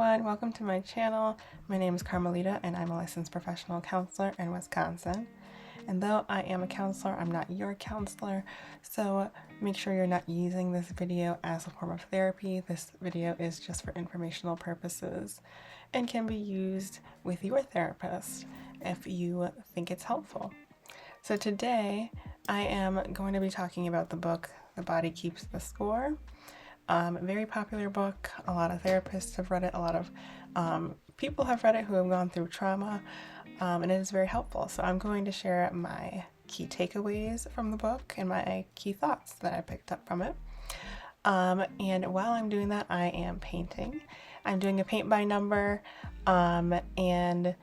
everyone, welcome to my channel. My name is Carmelita and I'm a licensed professional counselor in Wisconsin. And though I am a counselor, I'm not your counselor, so make sure you're not using this video as a form of therapy. This video is just for informational purposes and can be used with your therapist if you think it's helpful. So today I am going to be talking about the book, The Body Keeps the Score. Very popular book. A lot of therapists have read it. A lot of people have read it who have gone through trauma, and it is very helpful. So I'm going to share my key takeaways from the book and my key thoughts that I picked up from it. And while I'm doing that, I am painting. I'm doing a paint by number, and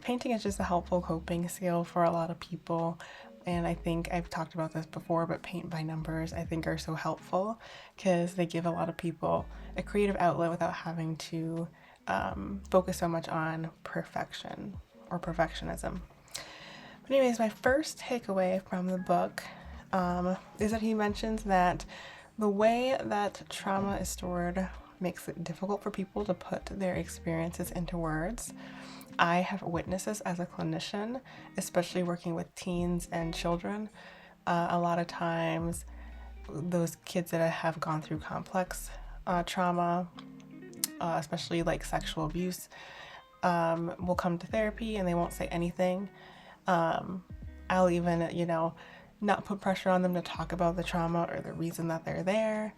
painting is just a helpful coping skill for a lot of people. And I think I've talked about this before, but paint by numbers I think are so helpful because they give a lot of people a creative outlet without having to focus so much on perfection or perfectionism. But anyways, my first takeaway from the book is that he mentions that the way that trauma is stored makes it difficult for people to put their experiences into words. I have witnessed this as a clinician, especially working with teens and children. A lot of times, those kids that have gone through complex trauma, especially like sexual abuse, will come to therapy and they won't say anything. I'll even, not put pressure on them to talk about the trauma or the reason that they're there.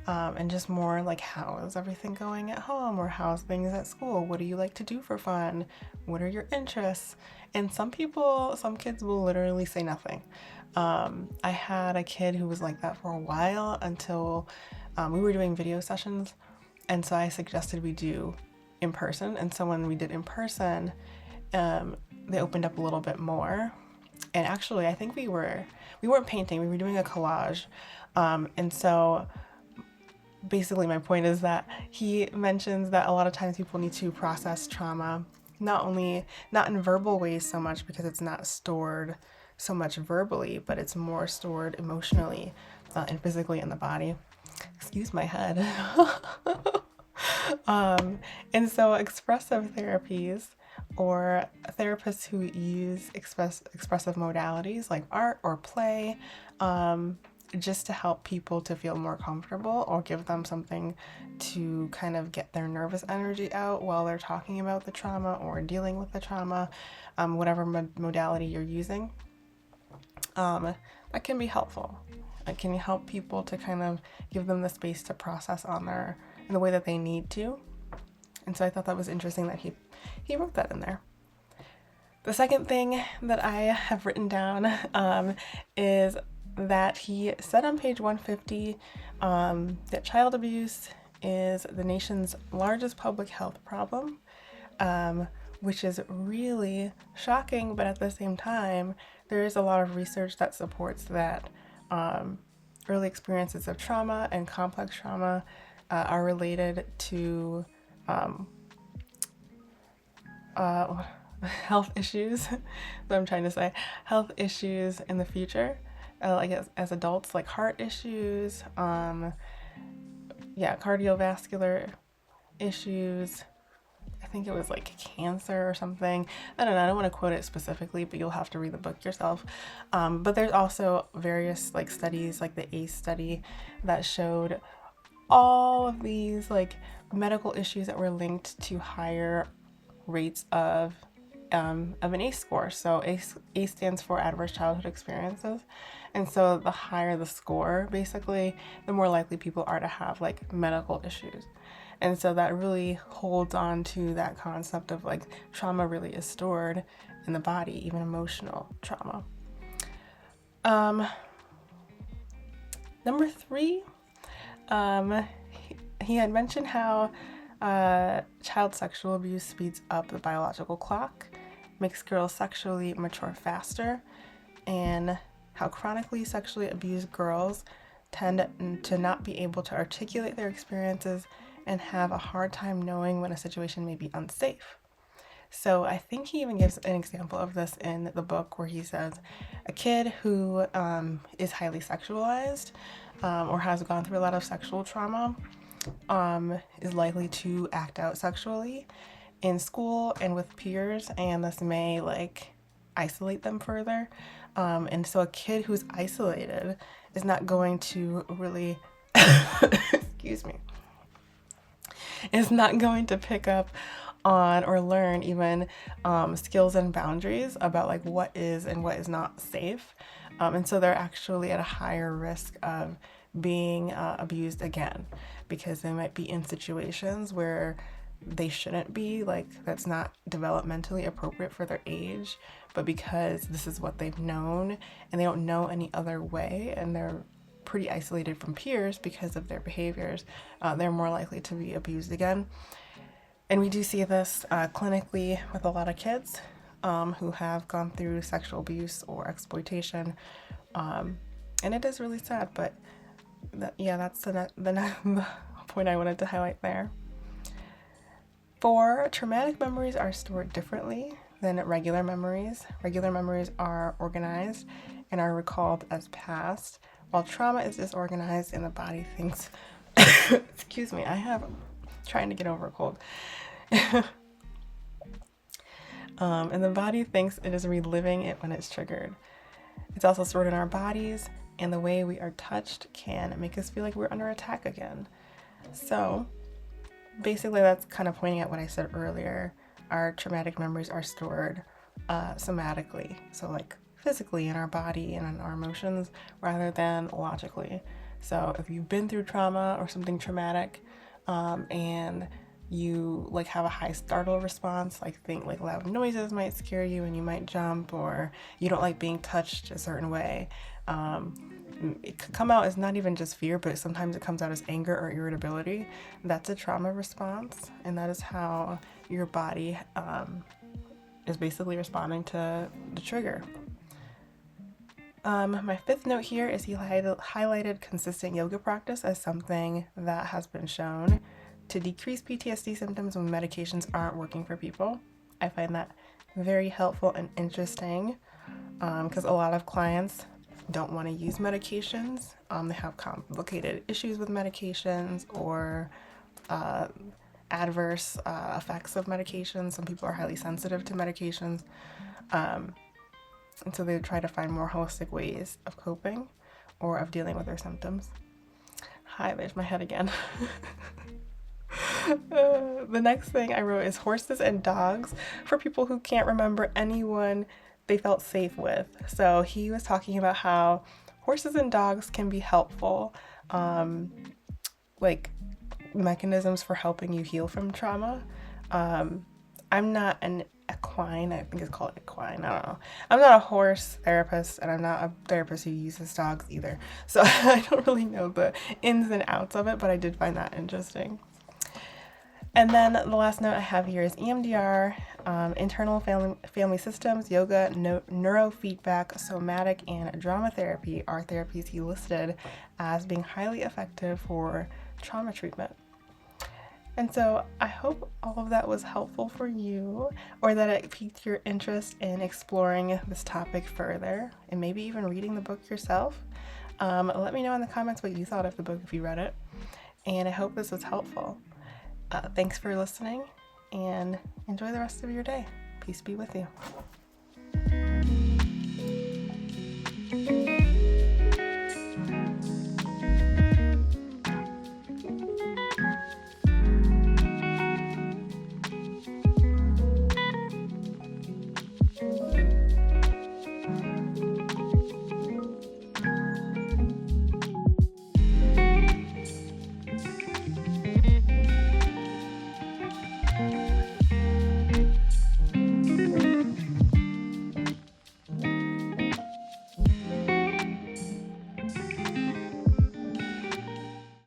And just more like, how is everything going at home, or how's things at school? What do you like to do for fun? What are your interests? And some kids will literally say nothing. I had a kid who was like that for a while until we were doing video sessions. And so I suggested we do in person. And so when we did in person, they opened up a little bit more. And actually, I think we weren't painting, we were doing a collage. And so basically my point is that he mentions that a lot of times people need to process trauma, not in verbal ways so much because it's not stored so much verbally, but it's more stored emotionally and physically in the body. Excuse my head. And so expressive therapies or therapists who use expressive modalities like art or play, just to help people to feel more comfortable or give them something to kind of get their nervous energy out while they're talking about the trauma or dealing with the trauma, whatever modality you're using. That can be helpful. It can help people to kind of give them the space to process in the way that they need to. And so I thought that was interesting that he wrote that in there. The second thing that I have written down is that he said on page 150 that child abuse is the nation's largest public health problem, which is really shocking, but at the same time, there is a lot of research that supports that early experiences of trauma and complex trauma are related to health issues. So I'm trying to say health issues in the future. Like as adults, like heart issues, cardiovascular issues. I think it was like cancer or something. I don't know. I don't want to quote it specifically, but you'll have to read the book yourself. But there's also various like studies, like the ACE study, that showed all of these like medical issues that were linked to higher rates of an ACE score. So ACE stands for Adverse Childhood Experiences. And so the higher the score, basically, the more likely people are to have like medical issues. And so that really holds on to that concept of like trauma really is stored in the body, even emotional trauma. Number 3, he had mentioned how child sexual abuse speeds up the biological clock, makes girls sexually mature faster, and how chronically sexually abused girls tend to not be able to articulate their experiences and have a hard time knowing when a situation may be unsafe. So I think he even gives an example of this in the book where he says a kid who is highly sexualized or has gone through a lot of sexual trauma is likely to act out sexually in school and with peers, and this may like isolate them further. And so a kid who's isolated is not going to really, excuse me, is not going to pick up on or learn even skills and boundaries about like what is and what is not safe. And so they're actually at a higher risk of being abused again, because they might be in situations where they shouldn't be, like that's not developmentally appropriate for their age, but because this is what they've known and they don't know any other way, and they're pretty isolated from peers because of their behaviors, they're more likely to be abused again. And we do see this clinically with a lot of kids who have gone through sexual abuse or exploitation. And it is really sad, but that's the point I wanted to highlight there. 4, traumatic memories are stored differently than regular memories. Regular memories are organized and are recalled as past, while trauma is disorganized and the body thinks, excuse me, I have trying to get over a cold. And the body thinks it is reliving it when it's triggered. It's also stored in our bodies, and the way we are touched can make us feel like we're under attack again. So basically that's kind of pointing at what I said earlier. Our traumatic memories are stored somatically, so like physically in our body and in our emotions rather than logically. So if you've been through trauma or something traumatic, and you like have a high startle response, like think like loud noises might scare you and you might jump, or you don't like being touched a certain way, it could come out as not even just fear, but sometimes it comes out as anger or irritability. That's a trauma response, and that is how your body is basically responding to the trigger. My 5th note here is he highlighted consistent yoga practice as something that has been shown to decrease PTSD symptoms when medications aren't working for people. I find that very helpful and interesting because a lot of clients don't want to use medications. They have complicated issues with medications or adverse effects of medications. Some people are highly sensitive to medications. And so they try to find more holistic ways of coping or of dealing with their symptoms. Hi, there's my head again. The next thing I wrote is horses and dogs for people who can't remember anyone they felt safe with. So he was talking about how horses and dogs can be helpful, like mechanisms for helping you heal from trauma. I'm not an equine, I think it's called equine, I don't know. I'm not a horse therapist, and I'm not a therapist who uses dogs either. So I don't really know the ins and outs of it, but I did find that interesting. And then the last note I have here is EMDR, internal family systems, yoga, neurofeedback, somatic, and drama therapy are therapies he listed as being highly effective for trauma treatment. And so I hope all of that was helpful for you, or that it piqued your interest in exploring this topic further and maybe even reading the book yourself. Let me know in the comments what you thought of the book if you read it, and I hope this was helpful. Thanks for listening, and enjoy the rest of your day. Peace be with you.